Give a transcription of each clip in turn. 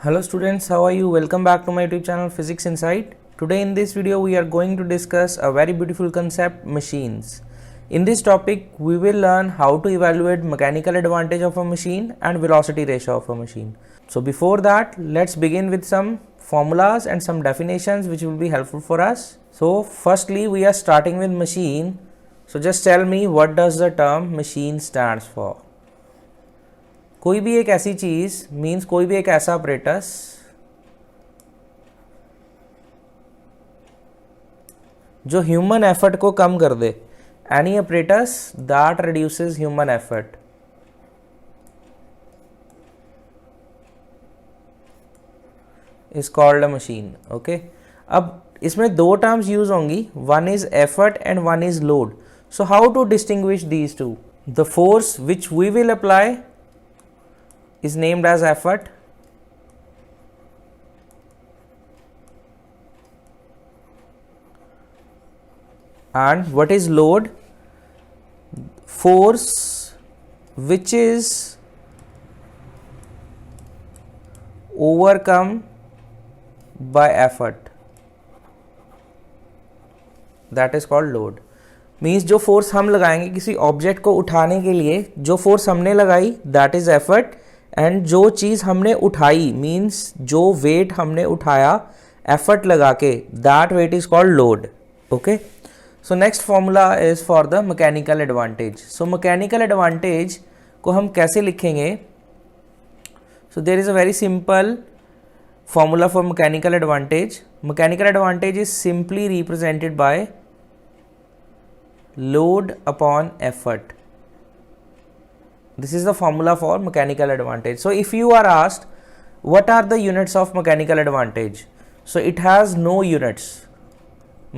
Hello students, how are you? Welcome back to my YouTube channel Physics Insight. Today in this video we are going to discuss a very beautiful concept, machines. In this topic we will learn how to evaluate mechanical advantage of a machine and velocity ratio of a machine. So before that, let's begin with some formulas and some definitions which will be helpful for us. So firstly we are starting with machine. So just tell me, what does the term machine stands for? कोई भी एक ऐसी चीज means कोई भी एक ऐसा apparatus जो ह्यूमन एफर्ट को कम कर दे. Any apparatus that reduces human effort is called a machine. Okay, अब इसमें दो टर्म्स यूज होंगी, one is effort and one is load. So how to distinguish these two? The force which we will apply is named as effort, and what is load? Force which is overcome by effort, that is called load. Means जो force हम लगाएंगे किसी object को उठाने के लिए, जो force हमने लगाई दैट इज एफर्ट, एंड जो चीज़ हमने उठाई मीन्स जो वेट हमने उठाया एफर्ट लगा के, that weight is called load. Okay, so next formula is for the mechanical advantage. So mechanical advantage को हम कैसे लिखेंगे? So there is a very simple formula for mechanical advantage. Mechanical advantage is simply represented by load upon effort. This is the formula for mechanical advantage. So if you are asked what are the units of mechanical advantage, so it has no units.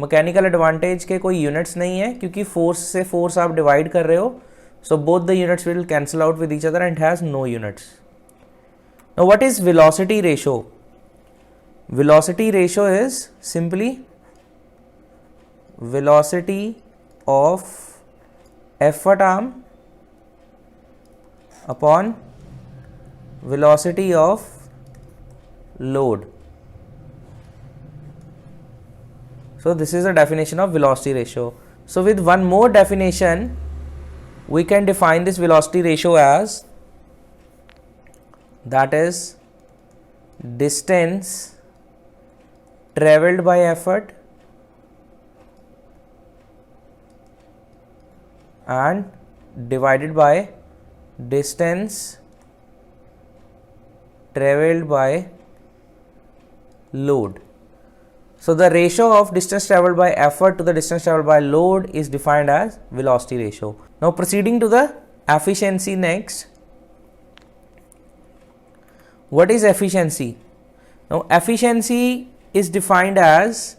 mechanical advantage के कोई units नहीं है क्योंकि force से force आप divide कर रहे हो, so both the units will cancel out with each other and has no units. Now what is velocity ratio? Velocity ratio is simply velocity of effort arm upon velocity of load. So this is a definition of velocity ratio. So with one more definition we can define this velocity ratio as, that is distance traveled by effort and divided by distance traveled by load. So the ratio of distance traveled by effort to the distance traveled by load is defined as velocity ratio. Now proceeding to the efficiency next. What is efficiency? Now efficiency is defined as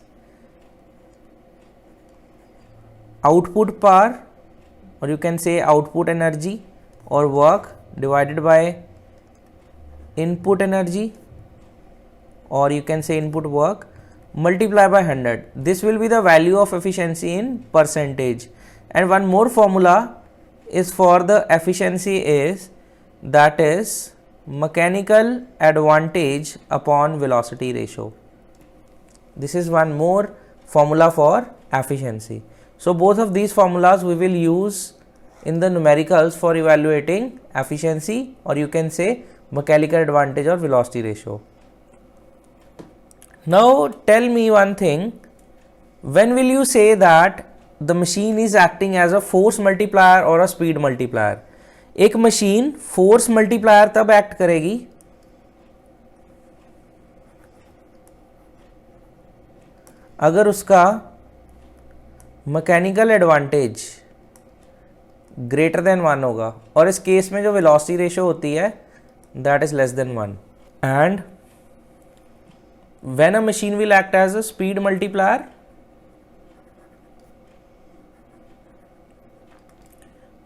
output power, or you can say output energy or work divided by input energy, or you can say input work multiply by 100. This will be the value of efficiency in percentage. And one more formula is for the efficiency is, that is mechanical advantage upon velocity ratio. This is one more formula for efficiency. So both of these formulas we will use in the numericals for evaluating efficiency, or you can say mechanical advantage or velocity ratio. Now tell me one thing, when will you say that the machine is acting as a force multiplier or a speed multiplier? एक machine force multiplier तब act करेगी अगर उसका mechanical advantage greater than 1 होगा, और इस case में जो वेलोसिटी रेशियो होती है that is less than 1. And when a machine will act as a speed multiplier,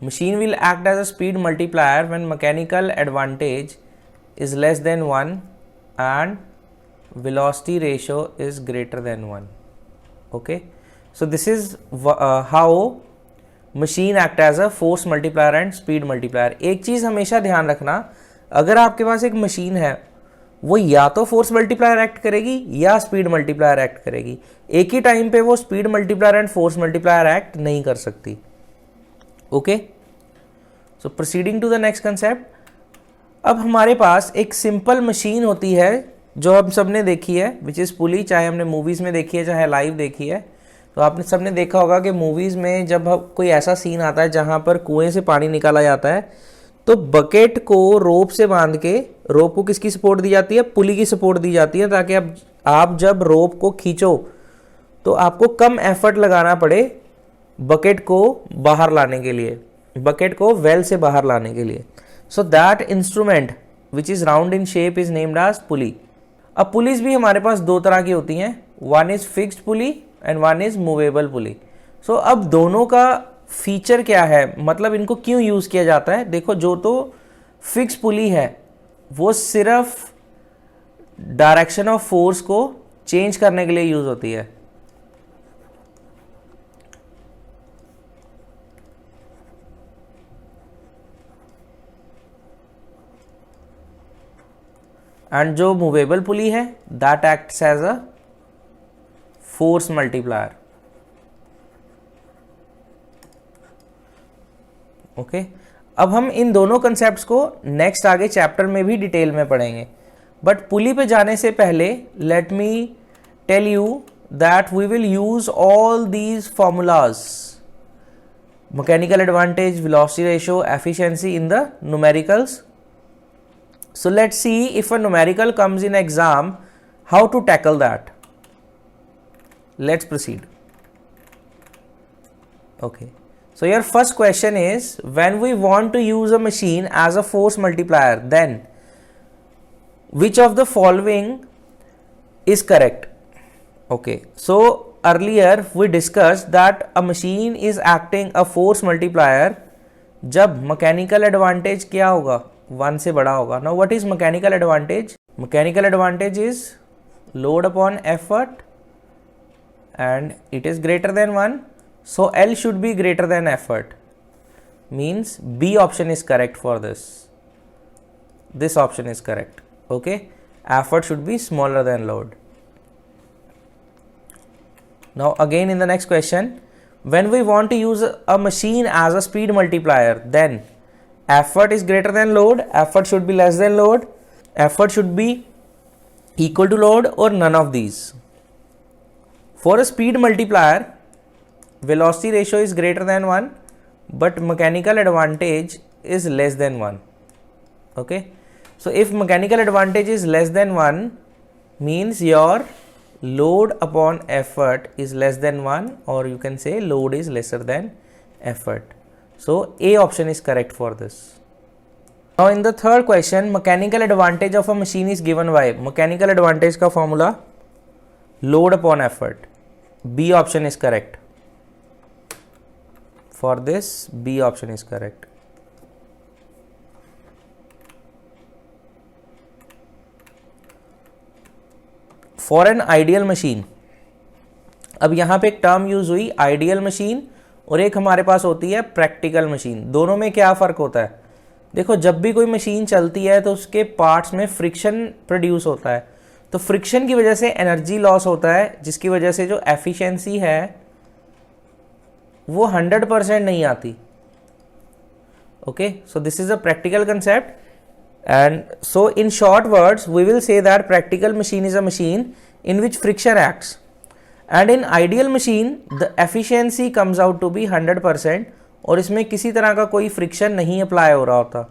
machine will act as a speed multiplier when mechanical advantage is less than 1 and velocity ratio is greater than 1. Okay, so this is how machine act as a force multiplier and speed multiplier. एक चीज़ हमेशा ध्यान रखना, अगर आपके पास एक machine है वो या तो फोर्स मल्टीप्लायर एक्ट करेगी या स्पीड मल्टीप्लायर एक्ट करेगी। एक ही टाइम पे वो speed multiplier and force multiplier act नहीं कर सकती। Okay, so proceeding to the next concept. अब हमारे पास एक सिंपल मशीन होती है जो हम सब ने देखी है, विच इज़ पुली, चाहे हमने मूवीज़ में देखी है चाहे लाइव देखी है। तो आपने सब ने देखा होगा कि मूवीज़ में जब कोई ऐसा सीन आता है जहाँ पर कुएं से पानी निकाला जाता है, तो बकेट को रोप से बांध के, रोप को किसकी सपोर्ट दी जाती है? पुली की सपोर्ट दी जाती है, ताकि आप जब रोप को खींचो तो आपको कम एफर्ट लगाना पड़े बकेट को बाहर लाने के लिए, बकेट को वेल से बाहर लाने के लिए। So that instrument which is round in shape is named as pulley. अब पुलिस भी हमारे पास दो तरह की होती हैं, one is fixed pulley and one is movable pulley. So अब दोनों का फीचर क्या है, मतलब इनको क्यों यूज़ किया जाता है? देखो, जो तो फिक्स पुली है वो सिर्फ डायरेक्शन ऑफ फोर्स को चेंज करने के लिए यूज़ होती है। एंड जो मूवेबल पुली है that acts as a force multiplier. Okay, अब हम इन दोनों कंसेप्ट्स को नेक्स्ट आगे चैप्टर में भी डिटेल में पढ़ेंगे, बट पुली पे जाने से पहले let me tell you that we will use all these formulas, mechanical advantage, velocity ratio, efficiency in the numericals. So let's see if a numerical comes in exam, how to tackle that. Let's proceed. Okay. So your first question is, when we want to use a machine as a force multiplier, then which of the following is correct? Okay. So earlier we discussed that a machine is acting a force multiplier जब mechanical advantage क्या होगा? 1 से बड़ा होगा. Now what is mechanical advantage? Mechanical advantage is load upon effort and it is greater than 1. So L should be greater than effort. Means B option is correct for this. This option is correct. Okay. Effort should be smaller than load. Now again in the next question, when we want to use a machine as a speed multiplier, then effort is greater than load, effort should be less than load, effort should be equal to load, or none of these. For a speed multiplier, velocity ratio is greater than 1, but mechanical advantage is less than 1. Okay, so if mechanical advantage is less than 1, means your load upon effort is less than 1, or you can say load is lesser than effort. So A option is correct for this. Now in the third question, mechanical advantage of a machine is given by, mechanical advantage का formula load upon effort. B option is correct. For this, B option is correct. For an ideal machine, अब यहाँ पे एक term use हुई ideal machine, और एक हमारे पास होती है प्रैक्टिकल मशीन. दोनों में क्या फ़र्क होता है? देखो, जब भी कोई मशीन चलती है तो उसके पार्ट्स में फ्रिक्शन प्रोड्यूस होता है, तो फ्रिक्शन की वजह से एनर्जी लॉस होता है, जिसकी वजह से जो एफिशिएंसी है वो 100% नहीं आती. Okay, so this is a practical concept, and so in short words we will say that practical machine is a machine in which friction acts, and in ideal machine the efficiency comes out to be 100%, और इसमें किसी तरह का कोई friction नहीं apply हो रहा होता.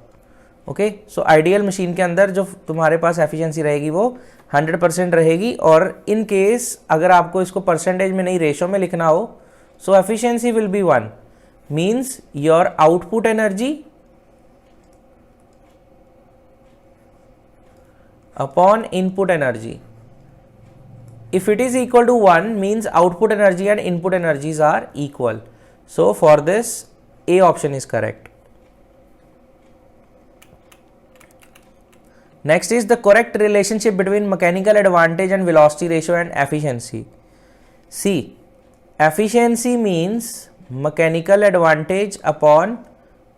ओके, सो आइडियल मशीन के अंदर जो तुम्हारे पास एफिशिएंसी रहेगी वो 100% रहेगी, और इन केस अगर आपको इसको परसेंटेज में नहीं रेशो में लिखना हो, so efficiency will be 1, means your output energy upon input energy. If it is equal to 1, means output energy and input energies are equal. So for this, A option is correct. Next is the correct relationship between mechanical advantage and velocity ratio and efficiency. See, efficiency means mechanical advantage upon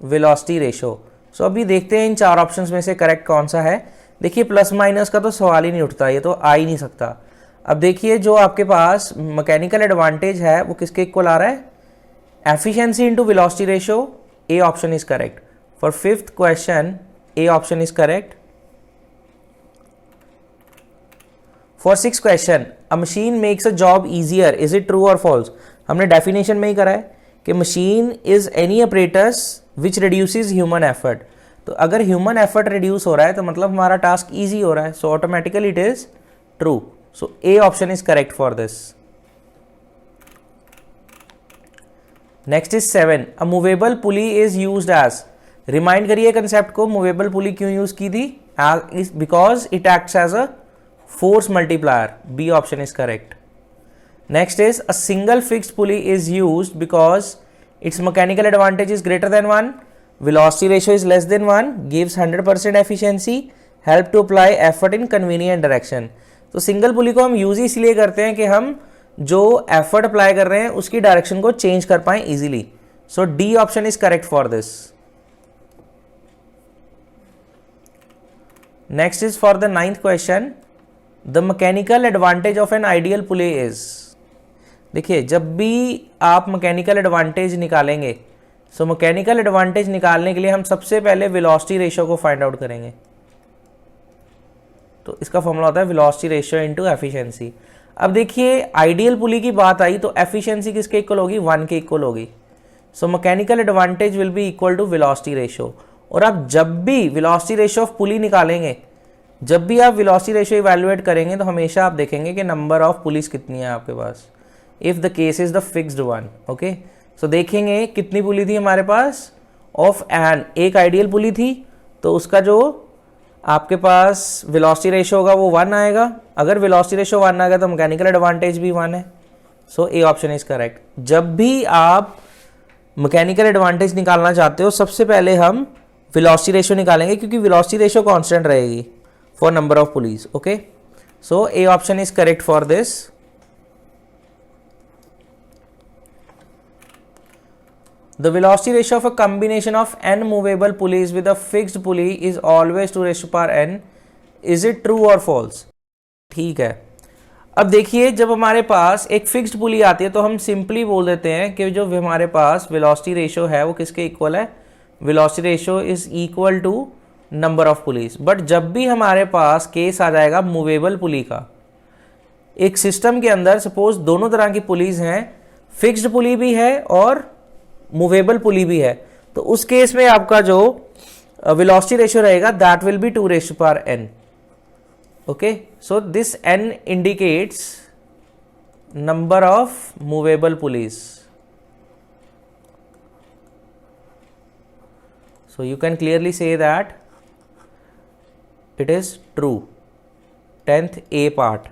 velocity ratio. So अभी देखते हैं इन चार options में से correct कौन सा है. देखिए प्लस माइनस का तो सवाल ही नहीं उठता, ये तो आ ही नहीं सकता। अब देखिए जो आपके पास मैकेनिकल एडवांटेज है वो किसके इक्वल आ रहा है, efficiency into velocity ratio, A option is correct. For fifth question A option is correct. For six question a machine makes a job easier, is it true और फॉल्स। हमने definition में ही करा है कि machine is any operators which reduces human effort. तो अगर human effort reduce हो रहा है तो मतलब हमारा टास्क इजी हो रहा है, so automatically it is true. So A option is correct for this. Next is 7, a movable pulley is used as. Remind करिए कंसेप्ट को, मूवेबल पुली क्यों यूज की थी, because it acts as a force multiplier, B option is correct. Next is a single fixed pulley is used because its mechanical advantage is greater than 1, velocity ratio is less than 1, gives 100% efficiency, help to apply effort in convenient direction. तो single पुली को हम use इसलिए करते हैं कि हम जो effort apply कर रहे हैं उसकी डायरेक्शन को चेंज कर पाए easily. So D option is correct for this. Next is for the 9th question, the mechanical advantage of an ideal pulley is. देखिए जब भी आप मैकेनिकल एडवांटेज निकालेंगे, सो मैकेनिकल एडवांटेज निकालने के लिए हम सबसे पहले वेलोसिटी रेशियो को फाइंड आउट करेंगे। तो इसका फॉर्मूला होता है वेलोसिटी रेशियो इनटू एफिशिएंसी। अब देखिए आइडियल पुली की बात आई तो एफिशिएंसी किसके इक्वल होगी, 1 के इक्वल होगी। So mechanical advantage will be equal to velocity ratio. और आप जब भी वेलोसिटी रेशियो ऑफ पुली निकालेंगे, जब भी आप वेलोसिटी रेशियो इवैल्यूएट करेंगे तो हमेशा आप देखेंगे कि नंबर ऑफ पुलिस कितनी है आपके पास, if the case is the fixed one. Okay, so देखेंगे कितनी पुली थी हमारे पास, ऑफ एन एक आइडियल पुली थी तो उसका जो आपके पास वेलोसिटी रेशियो होगा वो 1 आएगा। अगर वेलोसिटी रेशियो 1 आ गया तो मैकेनिकल एडवांटेज भी 1 है। सो ए ऑप्शन इज करेक्ट। जब भी आप मैकेनिकल एडवांटेज निकालना चाहते हो सबसे पहले हम वेलोसिटी रेशियो निकालेंगे, क्योंकि वेलोसिटी रेशियो कांस्टेंट रहेगी for number of pulleys. Okay, so A option is correct for this. The velocity ratio of a combination of n movable pulleys with a fixed pulley is always 2 raised to power n. Is it true or false? ठीक है, अब देखिए जब हमारे पास एक fixed pulley आती है तो हम सिंपली बोल देते हैं कि जो हमारे पास वेलोसिटी रेशियो है वो किसके इक्वल है, velocity ratio is equal to number of pulleys. But जब भी हमारे पास केस आ जाएगा मूवेबल पुली का, एक सिस्टम के अंदर सपोज दोनों तरह की पुलीज हैं, फिक्स्ड पुली भी है और मूवेबल पुली भी है, तो उस केस में आपका जो वेलोसिटी रेशियो रहेगा that will be 2 raise to power n. Okay, so this n indicates number of movable pulleys. So you can clearly say that it is true. 10th A part.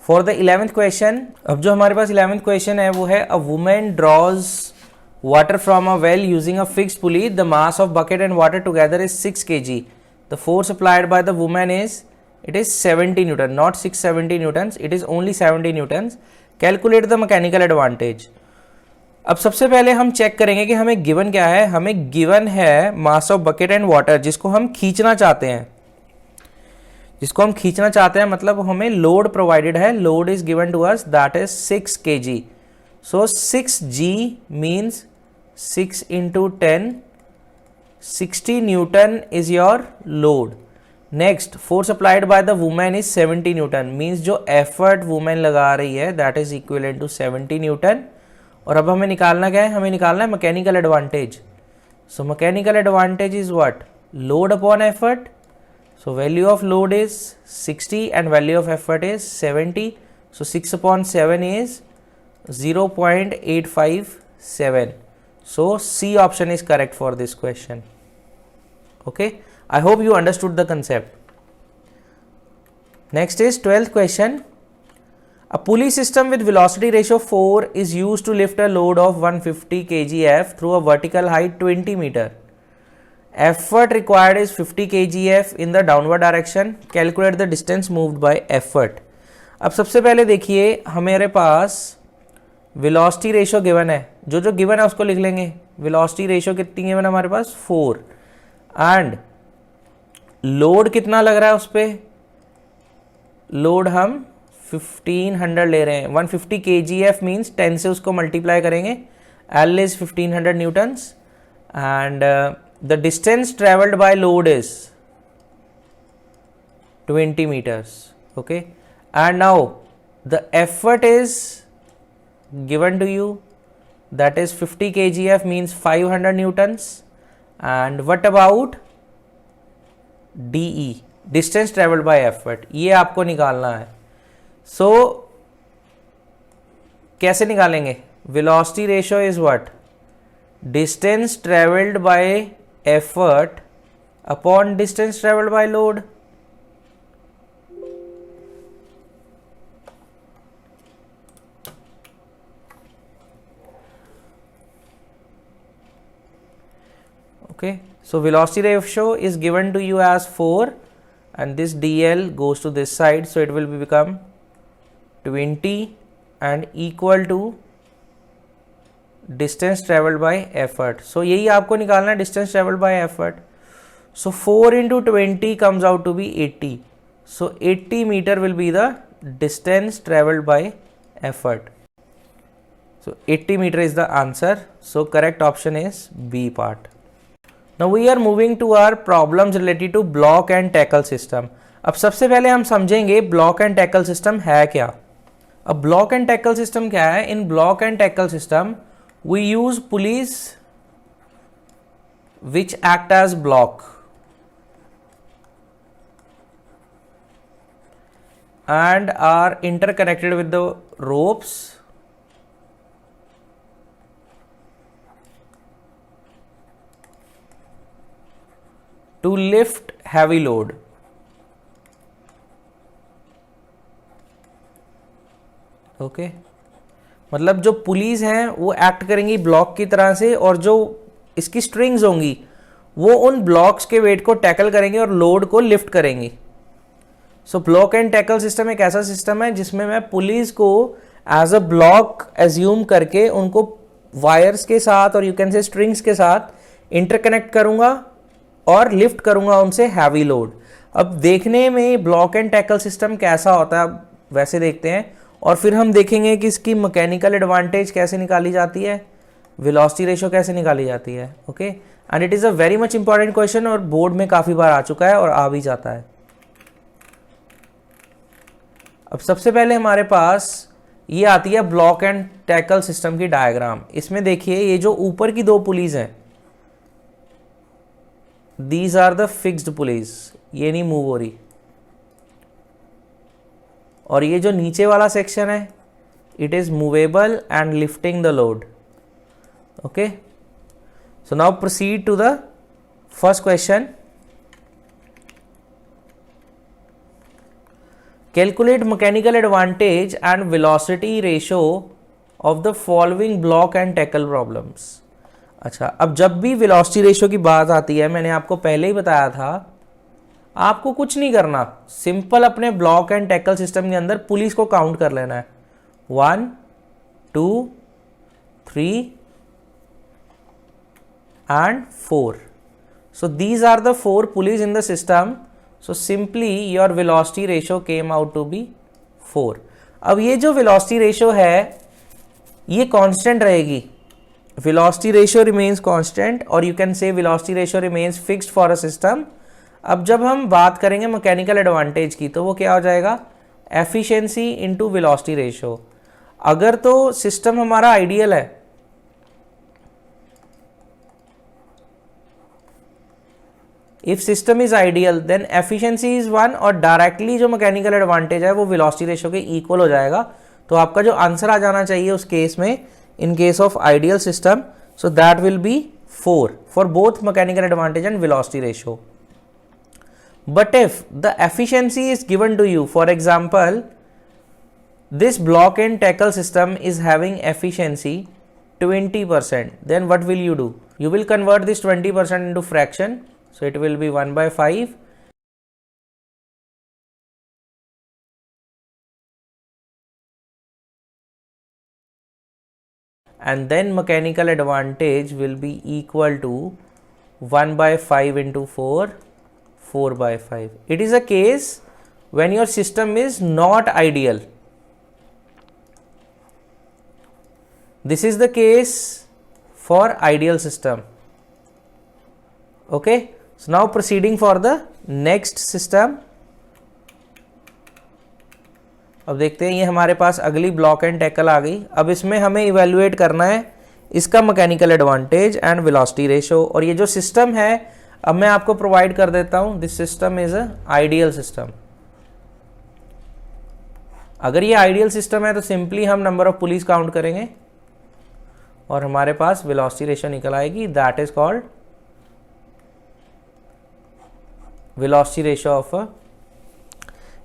For the 11th question, अब जो हमारे पास 11th question है वो है a woman draws water from a well using a fixed pulley. The mass of bucket and water together is 6 kg. The force applied by the woman is, it is 70 Newton, not 670 Newtons. It is only 70 Newtons. Calculate the mechanical advantage. अब सबसे पहले हम check करेंगे कि हमें given क्या है. हमें गिवन है mass of bucket and water, जिसको हम खींचना चाहते हैं. मतलब हमें लोड प्रोवाइडेड है. Load is given to us, that is 6 kg. So 6g means 6 into 10, 60 newton is your load. Next, force applied by the women is 70 newton, means जो effort women लगा रही है that is equivalent to 70 newton. और अब हमें निकालना क्या है, हमें निकालना है mechanical advantage. So mechanical advantage is what, load upon effort. So value of load is 60 and value of effort is 70. So 6/7 is 0.857. So C option is correct for this question. Okay, I hope you understood the concept. Next is 12th क्वेश्चन. A pulley system with velocity ratio 4 is used to lift a load of 150 kgf through a vertical height 20 meter. Effort required is 50 kgf in the downward direction. Calculate the distance moved by effort. अब सबसे पहले देखिए हमारे पास velocity ratio given है. जो given है उसको लिख लेंगे. velocity ratio कितनी गिवन है हमारे पास, 4. एंड लोड कितना लग रहा है उस पर, लोड हम 1500 ले रहे हैं, 150 kgf मीन्स 10 से उसको मल्टीप्लाई करेंगे, L is 1500 Newton's and the distance travelled by load is 20 meters. Okay, and now the effort is given to you, that is 50 kgf means 500 newtons. And what about DE, distance traveled by effort, ये आपको निकालना है. So कैसे निकालेंगे, velocity ratio is what, distance traveled by effort upon distance traveled by load. Okay, so velocity ratio is given to you as 4 and this dl goes to this side, so it will become 20 and equal to distance traveled by effort. So यही आपको निकालना है, distance traveled by effort. So 4 into 20 comes out to be 80. So 80 meter will be the distance traveled by effort. So 80 meter is the answer. So correct option is B part. Now we are moving to our problems related to block and tackle system. अब सबसे पहले हम समझेंगे block and tackle system है क्या. अब block and tackle system क्या है? In block and tackle system we use pulleys which act as block and are interconnected with the ropes to lift heavy load. Okay, मतलब जो pulleys हैं वो act करेंगी ब्लॉक की तरह से और जो इसकी स्ट्रिंग्स होंगी वो उन ब्लॉक्स के वेट को टैकल करेंगे और लोड को लिफ्ट करेंगी. So block and tackle system एक ऐसा सिस्टम है जिसमें मैं पुलीज को एज अ ब्लॉक एज्यूम करके उनको वायर्स के साथ और यू कैन से स्ट्रिंग्स के साथ इंटरकनेक्ट करूंगा और लिफ्ट करूंगा उनसे हैवी लोड. अब देखने में ब्लॉक एंड टैकल सिस्टम कैसा होता है वैसे देखते हैं और फिर हम देखेंगे कि इसकी मैकेनिकल एडवांटेज कैसे निकाली जाती है, वेलोसिटी रेशियो कैसे निकाली जाती है. Okay, and it is a very much important question और बोर्ड में काफ़ी बार आ चुका है और आ भी जाता है. अब सबसे पहले हमारे पास ये आती है ब्लॉक एंड टैकल सिस्टम की डायग्राम. इसमें देखिए ये जो ऊपर की दो पुलीज हैं these are the fixed pulleys, ये नहीं मूव हो रही. और ये जो नीचे वाला सेक्शन है it is movable and lifting the load. Okay, so now proceed to the first question. Calculate mechanical advantage and velocity ratio of the following block and tackle problems. अच्छा, अब जब भी वेलोसिटी रेशियो की बात आती है, मैंने आपको पहले ही बताया था, आपको कुछ नहीं करना, सिंपल अपने ब्लॉक एंड टैकल सिस्टम के अंदर पुलिस को काउंट कर लेना है. 1 2 3 and 4. So these are the 4 pulleys in the system. So simply your velocity ratio came out to be 4. अब ये जो velocity ratio है ये कांस्टेंट रहेगी. velocity ratio remains constant or you can say velocity ratio remains fixed for a system. अब जब हम बात करेंगे मैकेनिकल एडवांटेज की तो वो क्या हो जाएगा, एफिशिएंसी इनटू वेलोसिटी रेशियो. अगर तो सिस्टम हमारा आइडियल है, if system is ideal then efficiency is 1 और डायरेक्टली जो मैकेनिकल एडवांटेज है वो वेलोसिटी रेशियो के इक्वल हो जाएगा. तो आपका जो आंसर आ जाना चाहिए उस केस में, in case of ideal system, so that will be 4 for both mechanical advantage and velocity ratio. But if the efficiency is given to you, for example this block and tackle system is having efficiency 20%, then what will you do? You will convert this 20% into fraction, so it will be 1/5. And then mechanical advantage will be equal to 1/5 into 4, 4/5. It is a case when your system is not ideal. This is the case for ideal system. Okay, so now proceeding for the next system. अब देखते हैं, ये हमारे पास अगली block and tackle आ गई. अब इसमें हमें इवेल्युएट करना है इसका mechanical advantage and velocity ratio. और ये जो सिस्टम है अब मैं आपको प्रोवाइड कर देता हूं. This system is a ideal system. अगर ये आइडियल सिस्टम है तो सिंपली हम नंबर ऑफ पुलीज काउंट करेंगे और हमारे पास वेलोसिटी रेशो निकल आएगी. That is called velocity ratio of a.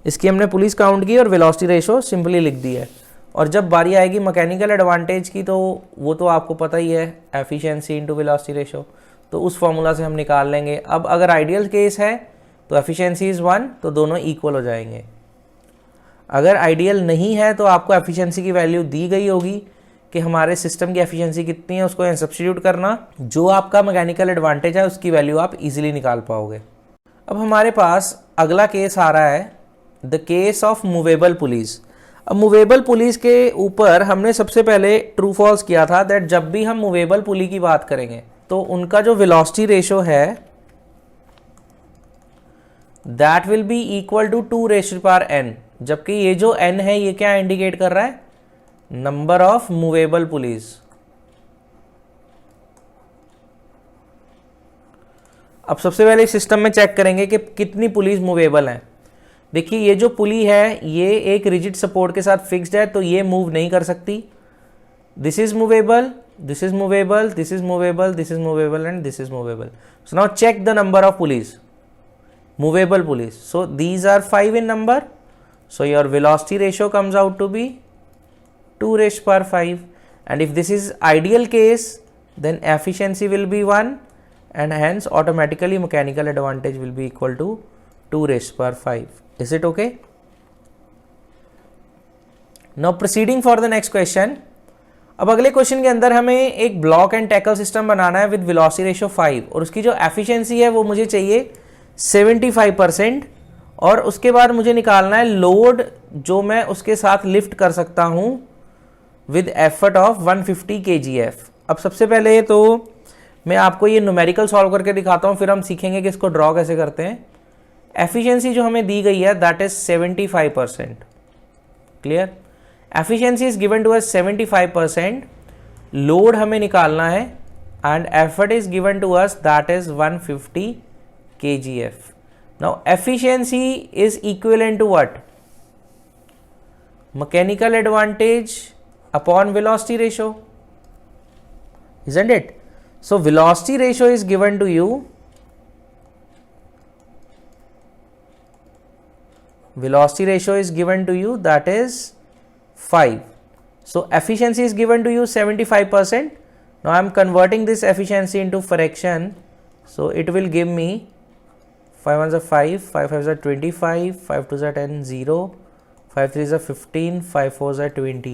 इसकी हमने पुलिस काउंट की और वेलोसिटी रेशो सिंपली लिख दी है. और जब बारी आएगी मैकेनिकल एडवांटेज की तो वो तो आपको पता ही है, एफिशिएंसी इनटू वेलोसिटी रेशो, तो उस फॉर्मूला से हम निकाल लेंगे. अब अगर आइडियल केस है तो एफिशिएंसी इज 1, तो दोनों इक्वल हो जाएंगे. अगर आइडियल नहीं है तो आपको एफिशिएंसी की वैल्यू दी गई होगी कि हमारे सिस्टम की एफिशिएंसी कितनी है, उसको सब्स्टिट्यूट करना. जो आपका मैकेनिकल एडवांटेज है उसकी वैल्यू आप इजीली निकाल पाओगे. अब हमारे पास अगला केस आ रहा है, the case of movable police. अब मूवेबल पुलिस के ऊपर हमने सबसे पहले ट्रू फॉल्स किया था दैट जब भी हम मूवेबल पुली की बात करेंगे तो उनका जो वेलोसिटी रेशो है that will be equal to 2n. जबकि ये जो n है ये क्या इंडिकेट कर रहा है, नंबर ऑफ मूवेबल पुलिस. अब सबसे पहले सिस्टम में चेक करेंगे कि कितनी पुलिस मूवेबल हैं. देखिए ये जो पुली है ये एक रिजिड सपोर्ट के साथ फिक्स्ड है तो ये मूव नहीं कर सकती. This is movable, this is movable, this is movable, this is movable and this is movable. So now check the number of pulleys, movable pulleys. So these are 5 in number. So your velocity ratio comes out to be 2^5. And if this is ideal case then efficiency will be 1 and hence automatically mechanical advantage will be equal to 2^5. Is it okay? Now proceeding for the next question. अब अगले question के अंदर हमें एक block and tackle system बनाना है with velocity ratio 5 और उसकी जो एफिशिएंसी है वो मुझे चाहिए 75%. और उसके बाद मुझे निकालना है लोड जो मैं उसके साथ लिफ्ट कर सकता हूं विद एफर्ट ऑफ 150 kgf. अब सबसे पहले तो मैं आपको ये न्यूमेरिकल सॉल्व करके दिखाता हूं, फिर हम सीखेंगे कि इसको ड्रॉ कैसे करते हैं. एफिशिएंसी जो हमें दी गई है that is 75%. Clear, efficiency is given to us 75%. Load हमें निकालना है and effort is given to us that is 150 kgf. Now efficiency is equivalent to what? Mechanical advantage upon velocity ratio, isn't it? So velocity ratio is given to you. Velocity ratio is given to you that is 5. So efficiency is given to you 75%. Now I am converting this efficiency into fraction. So it will give me 5 1s are 5, 5 5s are 25, 5 2s are 10, 0, 5 3s are 15, 5 4s are 20.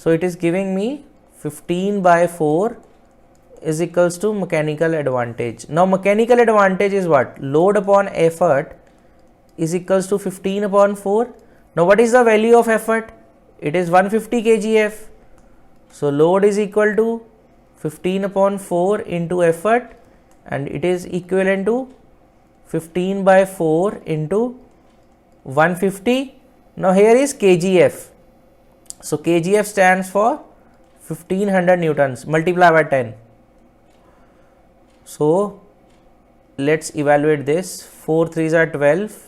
So it is giving me 15/4 is equals to mechanical advantage. Now mechanical advantage is what? Load upon effort is equals to 15/4. Now what is the value of effort? It is 150 kgf. So load is equal to 15/4 into effort and it is equivalent to 15/4 into 150. Now here is kgf. So kgf stands for 1500 newtons. Multiply by 10. So let's evaluate this. 4 3s are 12,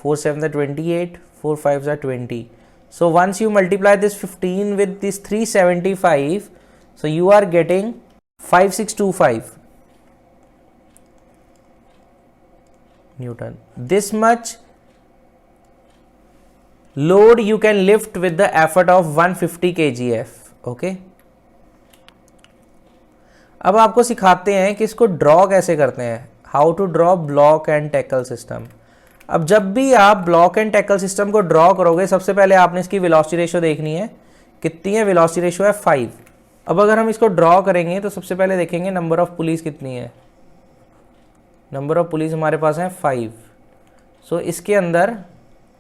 4 7s are 28, 4 5s are 20. So once you multiply this 15 with this 375, so you are getting 5625 Newton. This much load you can lift with the effort of 150 kgf. Okay. अब आपको सिखाते हैं कि इसको draw कैसे करते हैं. How to draw block and tackle system. अब जब भी आप ब्लॉक एंड टैकल सिस्टम को ड्रॉ करोगे सबसे पहले आपने इसकी वेलोसिटी रेशो देखनी है. कितनी है? वेलोसिटी रेशो है 5. अब अगर हम इसको ड्रॉ करेंगे तो सबसे पहले देखेंगे नंबर ऑफ पुलिस कितनी है. नंबर ऑफ पुलिस हमारे पास हैं 5। सो इसके अंदर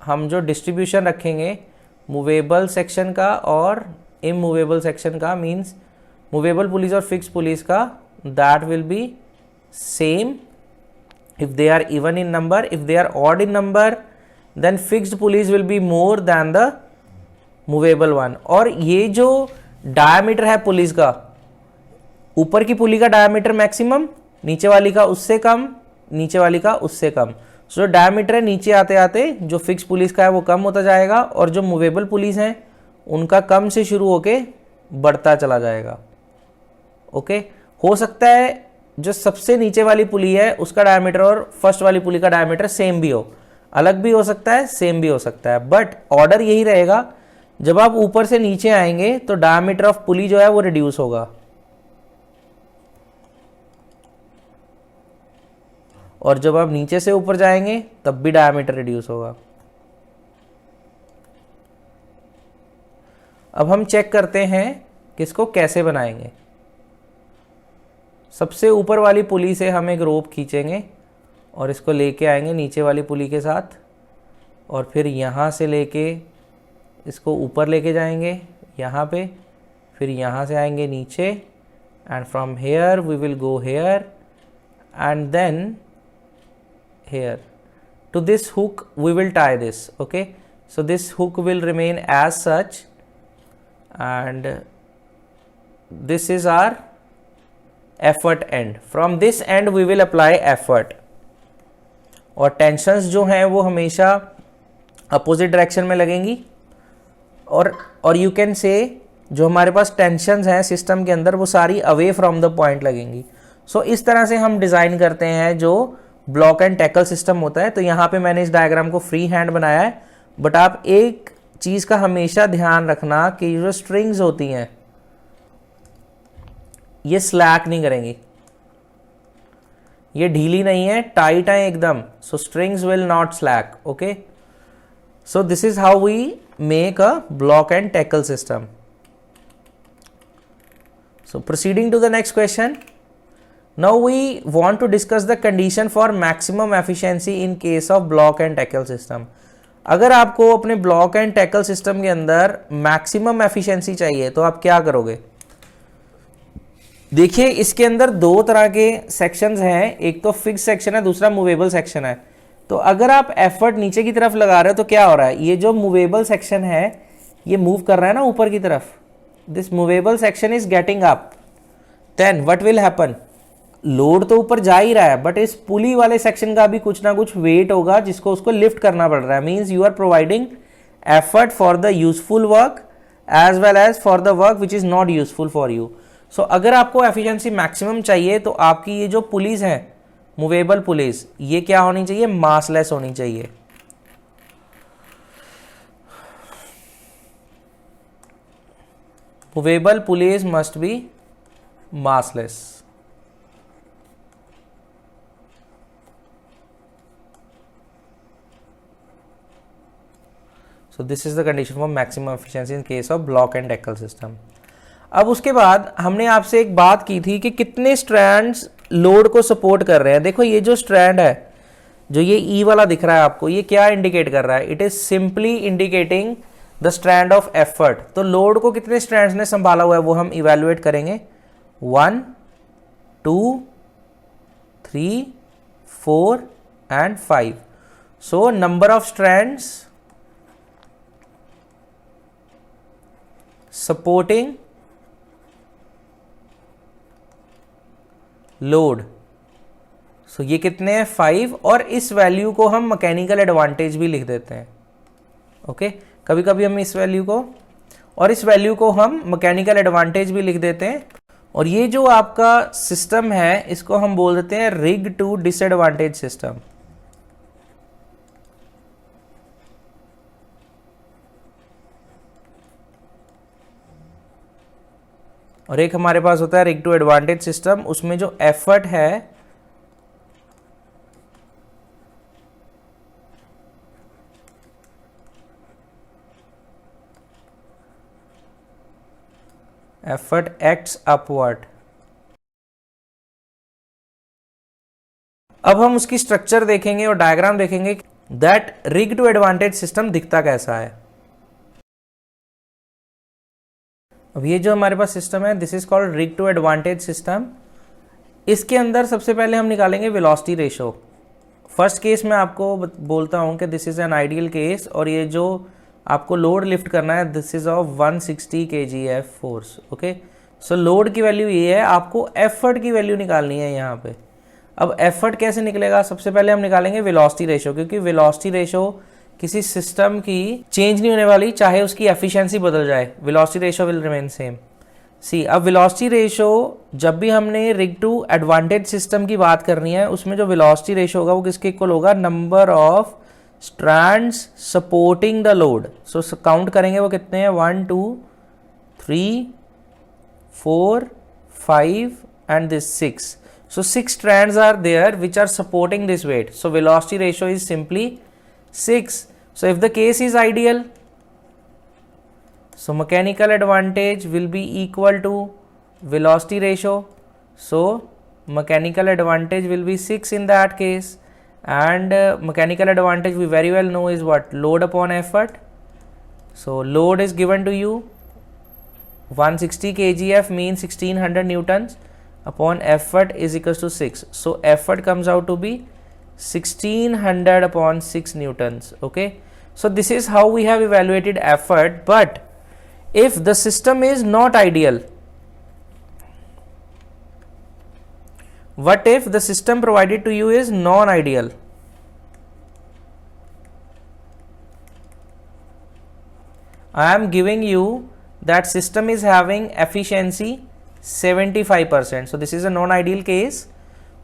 हम जो डिस्ट्रीब्यूशन रखेंगे मूवेबल सेक्शन का और इमूवेबल सेक्शन का, मीन्स मूवेबल पुलिस और फिक्स पुलिस का, that will B same if they are even in number. If they are odd in number, then fixed police will be more than the movable one. और ये जो diameter है police का, ऊपर की पुली का डायमीटर मैक्सिमम, नीचे वाली का उससे कम, नीचे वाली का उससे कम। सो डायमीटर है नीचे आते आते जो फिक्स पुलिस का है वो कम होता जाएगा, और जो मूवेबल पुलिस हैं उनका कम से शुरू होके बढ़ता चला जाएगा। ओके, हो सकता है जो सबसे नीचे वाली पुली है उसका डायमीटर और फर्स्ट वाली पुली का डायमीटर सेम भी हो, अलग भी हो सकता है, सेम भी हो सकता है, बट ऑर्डर यही रहेगा। जब आप ऊपर से नीचे आएंगे तो डायमीटर ऑफ पुली जो है वो रिड्यूस होगा, और जब आप नीचे से ऊपर जाएंगे तब भी डायमीटर रिड्यूस होगा। अब हम चेक करते हैं कि इसको कैसे बनाएंगे। सबसे ऊपर वाली पुली से हम एक रोप खींचेंगे और इसको लेके आएंगे नीचे वाली पुली के साथ, और फिर यहाँ से लेके इसको ऊपर लेके जाएंगे यहाँ पे, फिर यहाँ से आएंगे नीचे, and from here we will go here and then here. To this hook we will tie this. Okay, so this hook will remain as such and this is our effort end. From this end we will apply effort, और tensions जो हैं वो हमेशा opposite direction में लगेंगी, और you can say जो हमारे पास टेंशन्स हैं सिस्टम के अंदर वो सारी अवे फ्रॉम द पॉइंट लगेंगी। सो इस तरह से हम डिज़ाइन करते हैं जो ब्लॉक एंड टैकल सिस्टम होता है। तो यहाँ पे मैंने इस डायग्राम को फ्री हैंड बनाया है, बट आप एक चीज का हमेशा ध्यान रखना कि जो स्ट्रिंग्स होती हैं ये स्लैक नहीं करेंगी, ये ढीली नहीं है, टाइट है एकदम। So strings will not slack. Okay, so this is how we make a block and tackle system. So proceeding to the next question, now we want to discuss the condition for maximum efficiency in case of block and tackle system. अगर आपको अपने block and tackle system के अंदर maximum efficiency चाहिए तो आप क्या करोगे? देखिए, इसके अंदर दो तरह के सेक्शंस हैं, एक तो फिक्स सेक्शन है, दूसरा मूवेबल सेक्शन है। तो अगर आप एफर्ट नीचे की तरफ लगा रहे हो तो क्या हो रहा है, ये जो मूवेबल सेक्शन है ये मूव कर रहा है ना ऊपर की तरफ, this movable section is getting up, then what will happen, load तो ऊपर जा ही रहा है, बट इस पुली वाले सेक्शन का भी कुछ ना कुछ वेट होगा जिसको उसको लिफ्ट करना पड़ रहा है। Means you are providing effort for the useful work as well as for the work which is not useful for you. So अगर आपको एफिशिएंसी मैक्सिमम चाहिए तो आपकी ये जो पुलिस है मूवेबल पुलिस, ये क्या होनी चाहिए, मासलेस होनी चाहिए। Movable police must be massless. So this is the condition for maximum efficiency in case of block and tackle system. अब उसके बाद हमने आपसे एक बात की थी कि कितने स्ट्रैंड्स लोड को सपोर्ट कर रहे हैं। देखो ये जो स्ट्रैंड है, जो ये ई वाला दिख रहा है आपको, ये क्या इंडिकेट कर रहा है? It is simply indicating the strand of effort. तो लोड को कितने स्ट्रैंड्स ने संभाला हुआ है वो हम इवेलुएट करेंगे। 1, 2, 3, 4 and 5. So number of strands supporting load, so ये कितने हैं? 5। और इस वैल्यू को हम मैकेनिकल एडवांटेज भी लिख देते हैं। ओके, कभी कभी हम इस वैल्यू को और इस वैल्यू को हम मैकेनिकल एडवांटेज भी लिख देते हैं। और ये जो आपका सिस्टम है इसको हम बोल देते हैं रिग टू डिसएडवांटेज सिस्टम। और एक हमारे पास होता है रिग टू एडवांटेज सिस्टम, उसमें जो एफर्ट है एफर्ट एक्ट्स अपवर्ड। अब हम उसकी स्ट्रक्चर देखेंगे और डायग्राम देखेंगे that rig two advantage system दिखता कैसा है। अब ये जो हमारे पास सिस्टम है, this is called rig two advantage system. इसके अंदर सबसे पहले हम निकालेंगे वेलोसिटी रेशो। फर्स्ट केस में आपको बोलता हूँ कि this is an ideal case, और ये जो आपको लोड लिफ्ट करना है this is of 160 kgf force. Okay, so load की वैल्यू ये है, आपको एफर्ट की वैल्यू निकालनी है यहाँ पे। अब एफर्ट कैसे निकलेगा, सबसे पहले हम निकालेंगे वेलोसिटी रेशो, क्योंकि वेलोसिटी रेशो किसी सिस्टम की चेंज नहीं होने वाली, चाहे उसकी एफिशिएंसी बदल जाए, velocity ratio will remain same. See, अब वेलोसिटी रेशो जब भी हमने रिग टू एडवांटेज सिस्टम की बात करनी है, उसमें जो वेलोसिटी रेशो होगा वो किसके इक्वल होगा, number of strands supporting the load. So count करेंगे वो कितने हैं, 1 2 3 4 5 and this 6। So 6 strands are there which are supporting this weight. So velocity ratio is simply 6. So if the case is ideal, so mechanical advantage will be equal to velocity ratio. So mechanical advantage will be 6 in that case, and mechanical advantage we very well know is what, load upon effort. So load is given to you, 160 kgf means 1600 newtons upon effort is equals to 6. So effort comes out to be 1600 upon 6 newtons. Okay, so this is how we have evaluated effort. But if the system is not ideal, what if the system provided to you is non-ideal? I am giving you that system is having efficiency 75%. So this is a non-ideal case.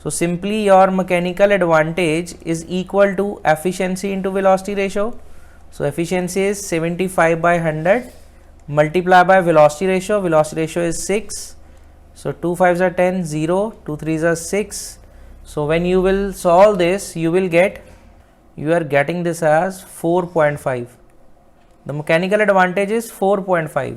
So simply your mechanical advantage is equal to efficiency into velocity ratio. So efficiency is 75 by 100 multiply by velocity ratio. Velocity ratio is 6. So 2 5s are 10, 0, 2 3s are 6. So when you will solve this, you will get, you are getting this as 4.5. The mechanical advantage is 4.5.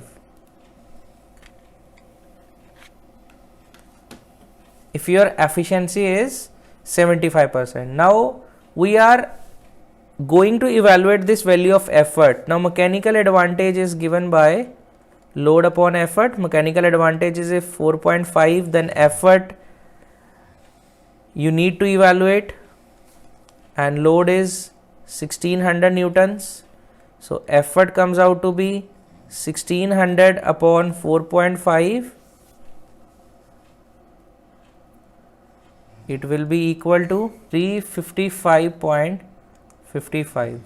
if your efficiency is 75%. Now we are going to evaluate this value of effort. Now mechanical advantage is given by load upon effort. Mechanical advantage is a 4.5, then effort you need to evaluate, and load is 1600 newtons. So effort comes out to be 1600 upon 4.5. It will be equal to 355.55.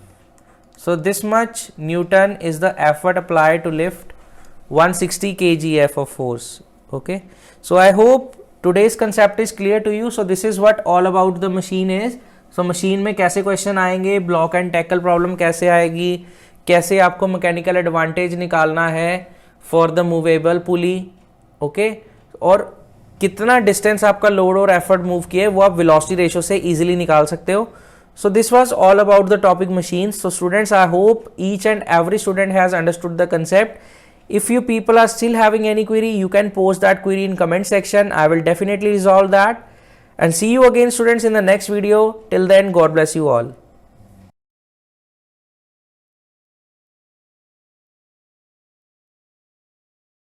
So this much Newton is the effort applied to lift 160 kgf of force. Okay, so I hope today's concept is clear to you. So this is what all about the machine is. So machine में कैसे question आएंगे, block and tackle problem कैसे आएगी, कैसे आपको mechanical advantage निकालना है for the movable pulley, okay, और कितना डिस्टेंस आपका लोड और एफर्ट मूव किए वो आप वेलोसिटी रेशो से इजीली निकाल सकते हो. So this was all about the topic machines. So students, I hope each and every student has understood the concept. If you people are still having any query, you can post that query in comment section. I will definitely resolve that. And see you again students in the next video. Till then, God bless you all.